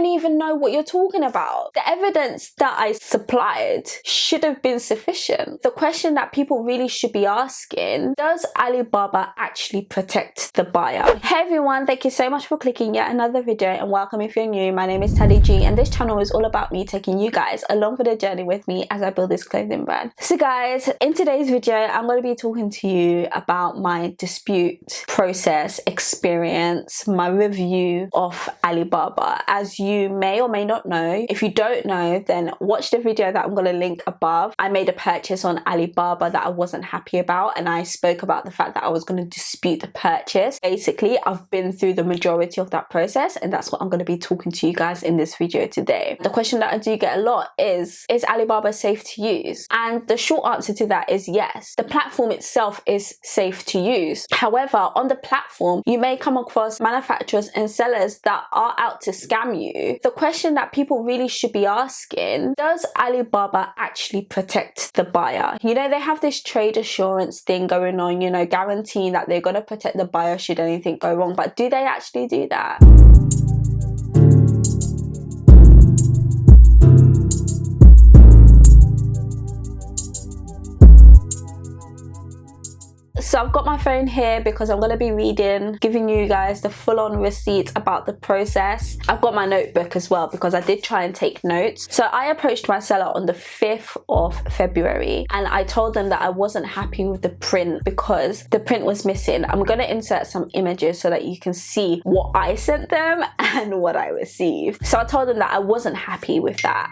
don't even know what you're talking about. The evidence that I supplied should have been sufficient. The question that people really should be asking, does Alibaba actually protect the buyer? Hey everyone, thank you so much for clicking yet another video, and welcome if you're new. My name is Tali G, and this channel is all about me taking you guys along for the journey with me as I build this clothing brand. So guys, in today's video, I'm going to be talking to you about my dispute process experience, my review of Alibaba. As you may or may not know, if you don't know, then watch the video that I'm going to link above. I made a purchase on Alibaba that I wasn't happy about, and I spoke about the fact that I was going to dispute the purchase. Basically, I've been through the majority of that process, and that's what I'm going to be talking to you guys in this video today. The question that I do get a lot is Alibaba safe to use? And the short answer to that is yes. The platform itself is safe to use. However, on the platform, you may come across manufacturers and sellers that are out to scam you. The question that people really should be asking, does Alibaba actually protect the buyer? You know, they have this trade assurance thing going on, you know, guaranteeing that they're going to protect the buyer should anything go wrong. But do they actually do that? So I've got my phone here because I'm going to be reading, giving you guys the full-on receipts about the process. I've got my notebook as well because I did try and take notes. So I approached my seller on the 5th of February and I told them that I wasn't happy with the print because the print was missing. I'm going to insert some images so that you can see what I sent them and what I received. So I told them that I wasn't happy with that.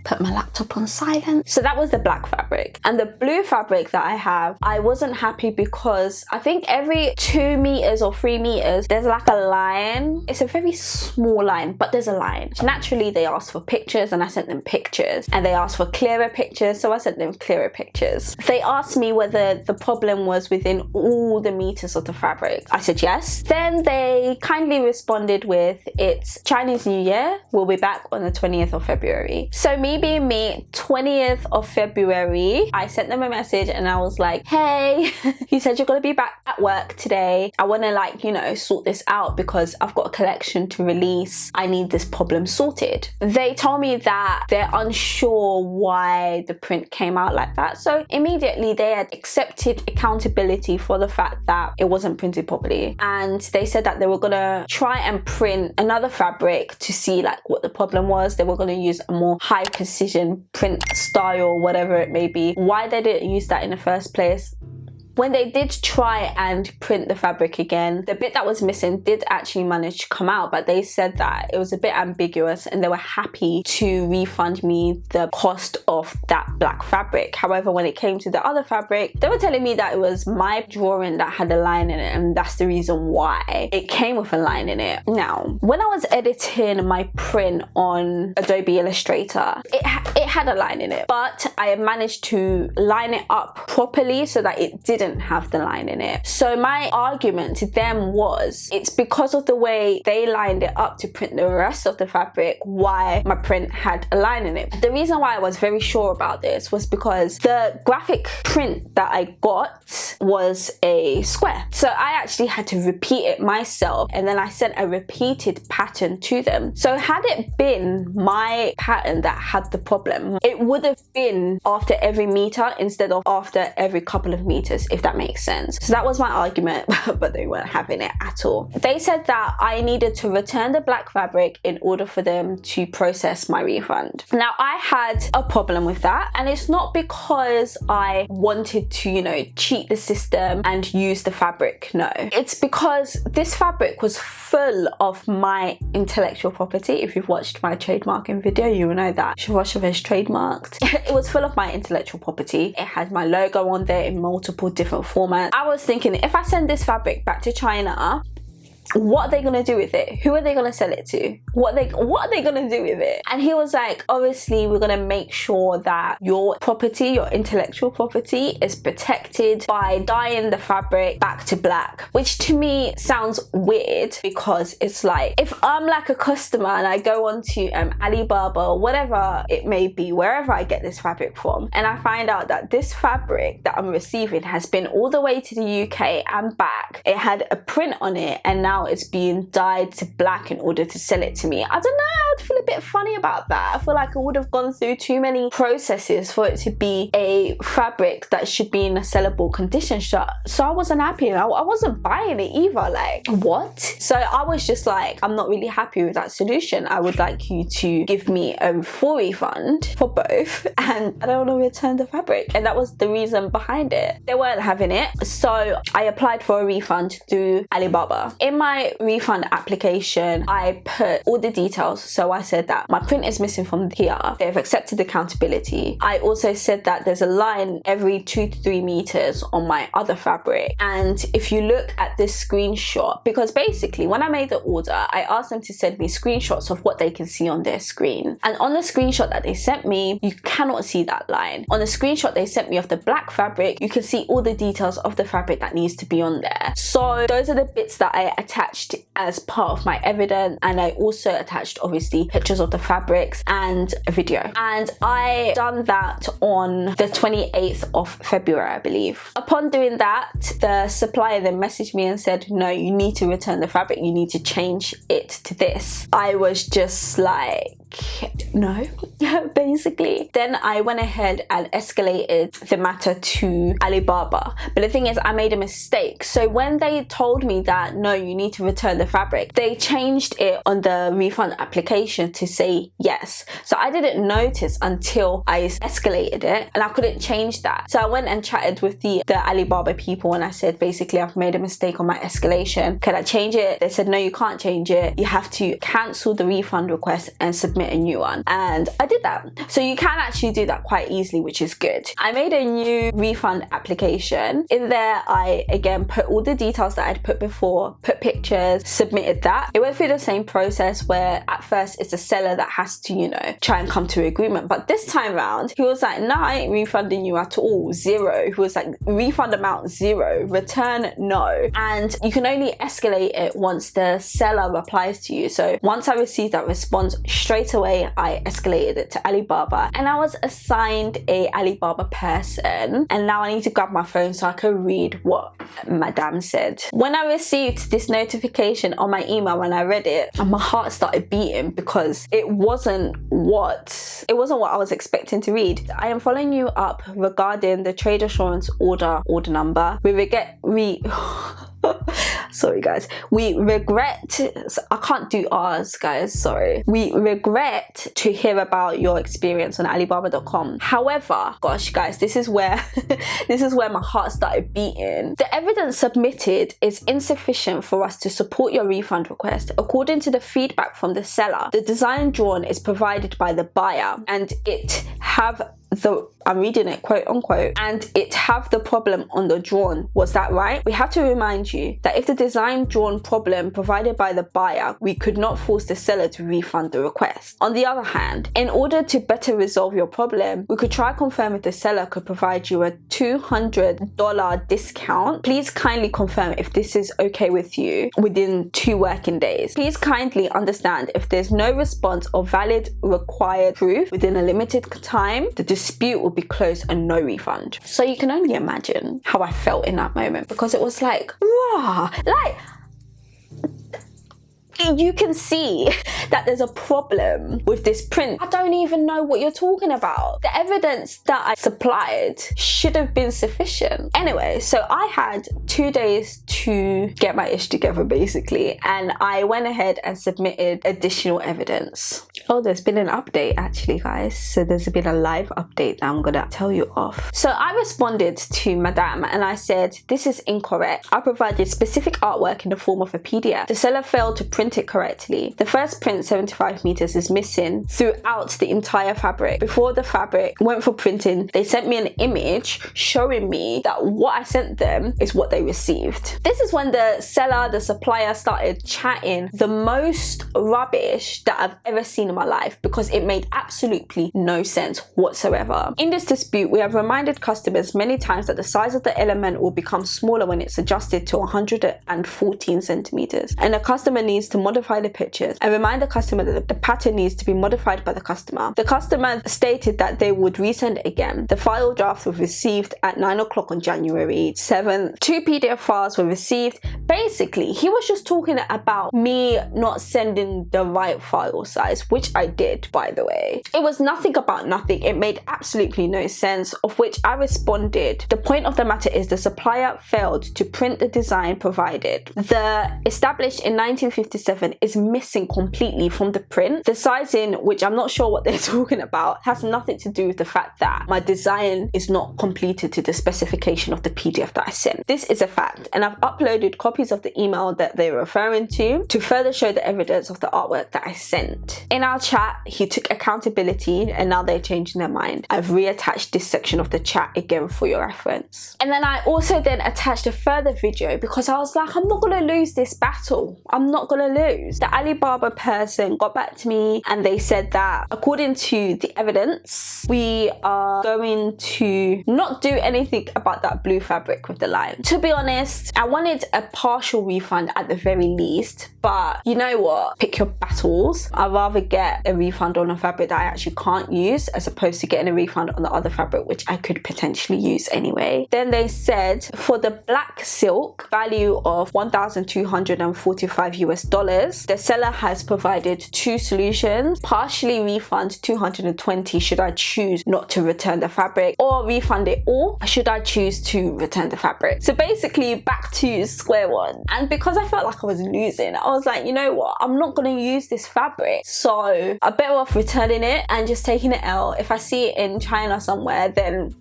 Put my laptop on silent. So that was the black fabric. And the blue fabric that I have, I wasn't happy because I think every 2 meters or 3 meters, there's like a line. It's a very small line, but there's a line. Naturally, they asked for pictures and I sent them pictures. And they asked for clearer pictures, so I sent them clearer pictures. They asked me whether the problem was within all the meters of the fabric. I said yes. Then they kindly responded with, it's Chinese New Year. We'll be back on the 20th of February. So me being me, 20th of February, I sent them a message and I was like, hey, you said you're gonna be back at work today. I want to, like, you know, sort this out because I've got a collection to release. I need this problem sorted. They told me that they're unsure why the print came out like that. So immediately they had accepted accountability for the fact that it wasn't printed properly. And they said that they were gonna try and print another fabric to see like what the problem was. They were gonna use a more high precision print style, whatever it may be. Why they didn't use that in the first place? When they did try and print the fabric again, the bit that was missing did actually manage to come out, but they said that it was a bit ambiguous and they were happy to refund me the cost of that black fabric. However, when it came to the other fabric, they were telling me that it was my drawing that had a line in it, and that's the reason why it came with a line in it. Now, when I was editing my print on Adobe Illustrator, it had a line in it, but I managed to line it up properly so that it didn't have the line in it. So my argument to them was, it's because of the way they lined it up to print the rest of the fabric why my print had a line in it. The reason why I was very sure about this was because the graphic print that I got was a square. So I actually had to repeat it myself, and then I sent a repeated pattern to them. So had it been my pattern that had the problem, it would have been after every meter instead of after every couple of meters, if that makes sense. So that was my argument, but they weren't having it at all. They said that I needed to return the black fabric in order for them to process my refund. Now, I had a problem with that, and it's not because I wanted to, you know, cheat the system and use the fabric. No, it's because this fabric was full of my intellectual property. If you've watched my trademarking video, you will know that Shavash is trademarked. It was full of my intellectual property. It had my logo on there in multiple different formats. I was thinking, if I send this fabric back to China, what are they gonna do with it? Who are they gonna sell it to? What are they gonna do with it? And he was like, obviously we're gonna make sure that your property, your intellectual property, is protected by dyeing the fabric back to black, which to me sounds weird because it's like, if I'm like a customer and I go onto Alibaba or whatever it may be, wherever I get this fabric from, and I find out that this fabric that I'm receiving has been all the way to the UK and back, it had a print on it, and now now it's being dyed to black in order to sell it to me. I don't know, I would feel a bit funny about that. I feel like I would have gone through too many processes for it to be a fabric that should be in a sellable condition. So I wasn't happy. I wasn't buying it either. Like, what? So I was just like, I'm not really happy with that solution. I would like you to give me a full refund for both, and I don't want to return the fabric. And that was the reason behind it. They weren't having it, so I applied for a refund through Alibaba. In my refund application, I put all the details. So I said that my print is missing from here. They've accepted accountability. I also said that there's a line every 2 to 3 meters on my other fabric. And if you look at this screenshot, because basically when I made the order, I asked them to send me screenshots of what they can see on their screen. And on the screenshot that they sent me, you cannot see that line. On the screenshot they sent me of the black fabric, you can see all the details of the fabric that needs to be on there. So those are the bits that I attached as part of my evidence. And I also attached obviously pictures of the fabrics and a video. And I done that on the 28th of February, I believe. Upon doing that, the supplier then messaged me and said, no, you need to return the fabric. You need to change it to this. I was just like, no, basically. Then I went ahead and escalated the matter to Alibaba. But the thing is, I made a mistake. So when they told me that, no, you need to return the fabric, they changed it on the refund application to say yes. So I didn't notice until I escalated it, and I couldn't change that. So I went and chatted with the Alibaba people, and I said, basically, I've made a mistake on my escalation. Can I change it? They said, no, you can't change it. You have to cancel the refund request and submit a new one. And I did that. So you can actually do that quite easily, which is good. I made a new refund application. In there, I again put all the details that I'd put before, put pictures, submitted that. It went through the same process where at first it's the seller that has to, you know, try and come to an agreement. But this time around, he was like, no, I ain't refunding you at all. 0. He was like, refund amount 0, return no. And you can only escalate it once the seller replies to you. So once I received that response, straight away I escalated it to Alibaba, and I was assigned a Alibaba person. And now I need to grab my phone so I can read what Madame said. When I received this notification on my email, when I read it, my heart started beating because it wasn't what I was expecting to read. I am following you up regarding the trade assurance order number. Sorry guys, we regret, I can't do R's guys, sorry. We regret to hear about your experience on Alibaba.com. However, gosh guys, this is where my heart started beating. The evidence submitted is insufficient for us to support your refund request. According to the feedback from the seller, the design drawn is provided by the buyer, and it have I'm reading it quote unquote, and it have the problem on the drawn. Was that right? We have to remind you that if the design drawn problem provided by the buyer, we could not force the seller to refund the request. On the other hand, in order to better resolve your problem, we could try confirm if the seller could provide you a $200 discount. Please kindly confirm if this is okay with you within 2 working days. Please kindly understand if there's no response or valid required proof within a limited time, the dispute will be closed and no refund. So you can only imagine how I felt in that moment, because it was like, raw, like, you can see that there's a problem with this print. I don't even know what you're talking about. The evidence that I supplied should have been sufficient. Anyway, so I had 2 days to get my ish together basically, and I went ahead and submitted additional evidence. Oh, there's been an update actually guys. So there's been a live update that I'm gonna tell you of. So I responded to Madame and I said, this is incorrect. I provided specific artwork in the form of a PDF. The seller failed to print it correctly. The first print 75 meters is missing throughout the entire fabric. Before the fabric went for printing, they sent me an image showing me that what I sent them is what they received. This is when the seller, the supplier started chatting the most rubbish that I've ever seen in my life, because it made absolutely no sense whatsoever. In this dispute, we have reminded customers many times that the size of the element will become smaller when it's adjusted to 114 centimeters, and the customer needs to modify the pictures and remind the customer that the pattern needs to be modified by the customer. The customer stated that they would resend again. The file draft was received at 9 o'clock on January 7th. 2 PDF files were received. Basically, he was just talking about me not sending the right file size, which I did, by the way. It was nothing about nothing. It made absolutely no sense, of which I responded. The point of the matter is the supplier failed to print the design provided. The established in 1957 is missing completely from the print. The sizing, which I'm not sure what they're talking about, has nothing to do with the fact that my design is not completed to the specification of the PDF that I sent. This is a fact, and I've uploaded copies of the email that they're referring to further show the evidence of the artwork that I sent. In our chat, he took accountability and now they're changing their mind. I've reattached this section of the chat again for your reference. And then I also then attached a further video because I was like, I'm not gonna lose this battle. I'm not gonna lose. The Alibaba person got back to me and they said that according to the evidence, we are going to not do anything about that blue fabric with the line. To be honest, I wanted a partial refund at the very least, but you know what? Pick your battles. I'd rather get a refund on a fabric that I actually can't use as opposed to getting a refund on the other fabric which I could potentially use anyway. Then they said for the black silk, value of $1,245 US, the seller has provided 2 solutions: partially refund 220 should I choose not to return the fabric, or refund it all should I choose to return the fabric. So basically back to square one. And because I felt like I was losing, I was like, you know what, I'm not going to use this fabric, so I'm better off returning it and just taking it out. If I see it in China somewhere, then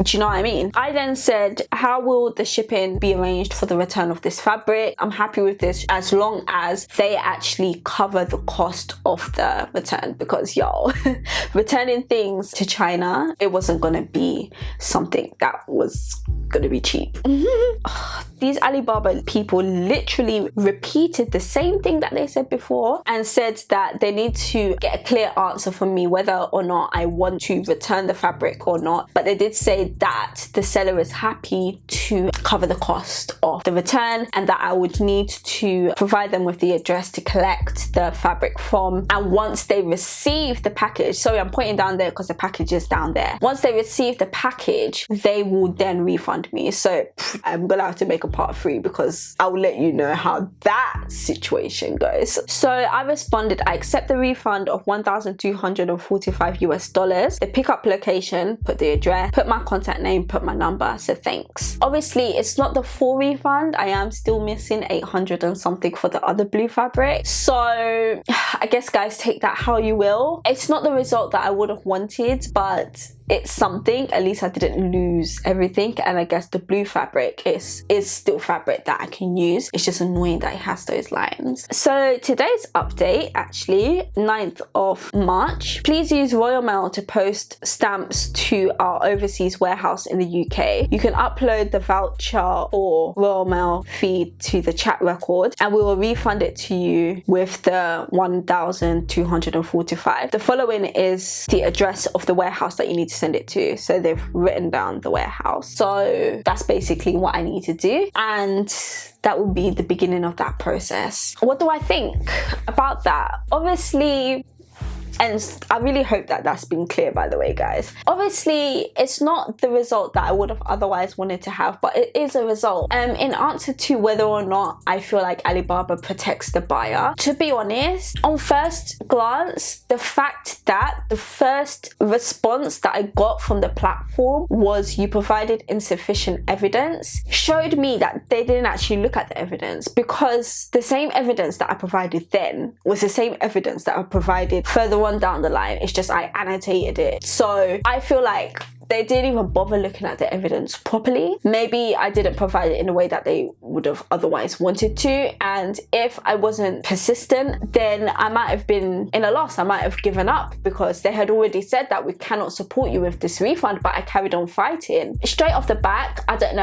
do you know what I mean? I then said, how will the shipping be arranged for the return of this fabric? I'm happy with this as long as they actually cover the cost of the return, because y'all, returning things to China, it wasn't gonna be something that was gonna be cheap. These Alibaba people literally repeated the same thing that they said before and said that they need to get a clear answer from me whether or not I want to return the fabric or not. But they did say that the seller is happy to cover the cost of the return and that I would need to provide them with the address to collect the fabric from. And once they receive the package, sorry, I'm pointing down there because the package is down there. Once they receive the package, they will then refund me. So I'm gonna have to make a part 3 because I'll let you know how that situation goes. So I responded, I accept the refund of $1,245 US, the pickup location, put the address, put my contact name, put my number, so thanks. Obviously it's not the full refund. I am still missing 800 and something for the other blue fabric, so I guess guys, take that how you will. It's not the result that I would have wanted, but it's something. At least I didn't lose everything, and I guess the blue fabric is still fabric that I can use. It's just annoying that it has those lines. So today's update, actually 9th of March, please use Royal Mail to post stamps to our overseas warehouse in the UK. You can upload the voucher or Royal Mail feed to the chat record and we will refund it to you with the $1,245. The following is the address of the warehouse that you need to send it to. So they've written down the warehouse. So that's basically what I need to do, and that will be the beginning of that process. What do I think about that? Obviously, and I really hope that that's been clear, by the way, guys. Obviously, it's not the result that I would have otherwise wanted to have, but it is a result. In answer to whether or not I feel like Alibaba protects the buyer, to be honest, on first glance, the fact that the first response that I got from the platform was you provided insufficient evidence showed me that they didn't actually look at the evidence, because the same evidence that I provided then was the same evidence that I provided further on down the line. It's just I annotated it. So I feel like they didn't even bother looking at the evidence properly. Maybe I didn't provide it in a way that they would have otherwise wanted to, and if I wasn't persistent, then I might have been in a loss. I might have given up because they had already said that we cannot support you with this refund, but I carried on fighting. Straight off the back, I don't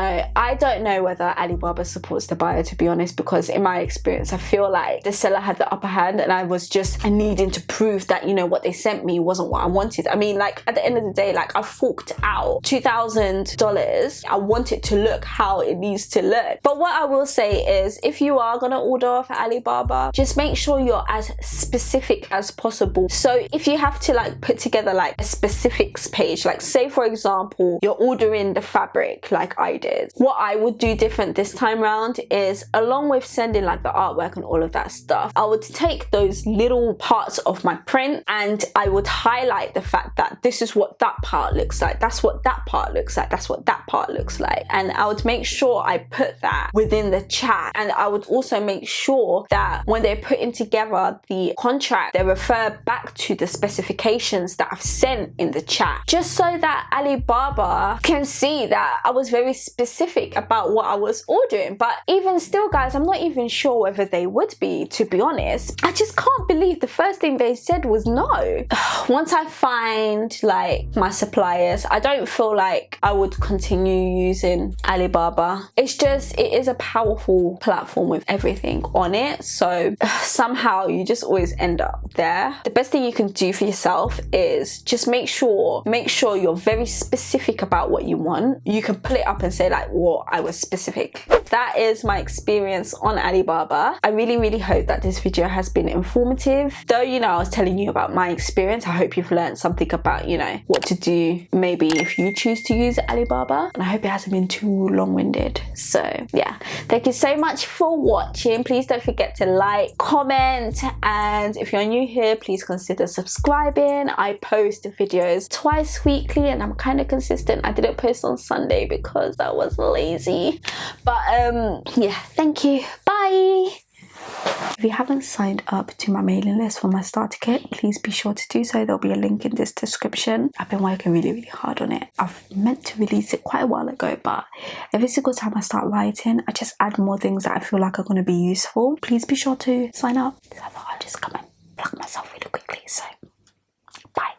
know whether Alibaba supports the buyer, to be honest, because in my experience I feel like the seller had the upper hand and I was just needing to prove that, you know, what they sent me wasn't what I wanted. I mean, like, at the end of the day, like, I forked forked out $2,000, I want it to look how it needs to look. But what I will say is, if you are gonna order off Alibaba, just make sure you're as specific as possible. So if you have to like put together like a specifics page, like say for example you're ordering the fabric like I did, what I would do different this time round is, along with sending like the artwork and all of that stuff, I would take those little parts of my print and I would highlight the fact that this is what that part looks like, that's what that part looks like, that's what that part looks like, and I would make sure I put that within the chat. And I would also make sure that when they're putting together the contract, they refer back to the specifications that I've sent in the chat, just so that Alibaba can see that I was very specific about what I was ordering. But even still, guys, I'm not even sure whether they would be, to be honest. I just can't believe the first thing they said was no. Once I find like my suppliers, I don't feel like I would continue using Alibaba. It's just, it is a powerful platform with everything on it, so somehow you just always end up there. The best thing you can do for yourself is just make sure you're very specific about what you want. You can pull it up and say like, well, I was specific. That is my experience on Alibaba. I really hope that this video has been informative. Though, you know, I was telling you about my experience, I hope you've learned something about, you know, what to do maybe if you choose to use Alibaba. And I hope it hasn't been too long-winded. So yeah, thank you so much for watching. Please don't forget to like, comment, and if you're new here, please consider subscribing. I post videos twice weekly and I'm kind of consistent. I didn't post on Sunday because I was lazy, but yeah, thank you, bye. If you haven't signed up to my mailing list for my starter kit, please be sure to do so. There'll be a link in this description. I've been working really hard on it. I've meant to release it quite a while ago, but every single time I start writing, I just add more things that I feel like are going to be useful. Please be sure to sign up. I thought I'll just come and plug myself really quickly, so bye.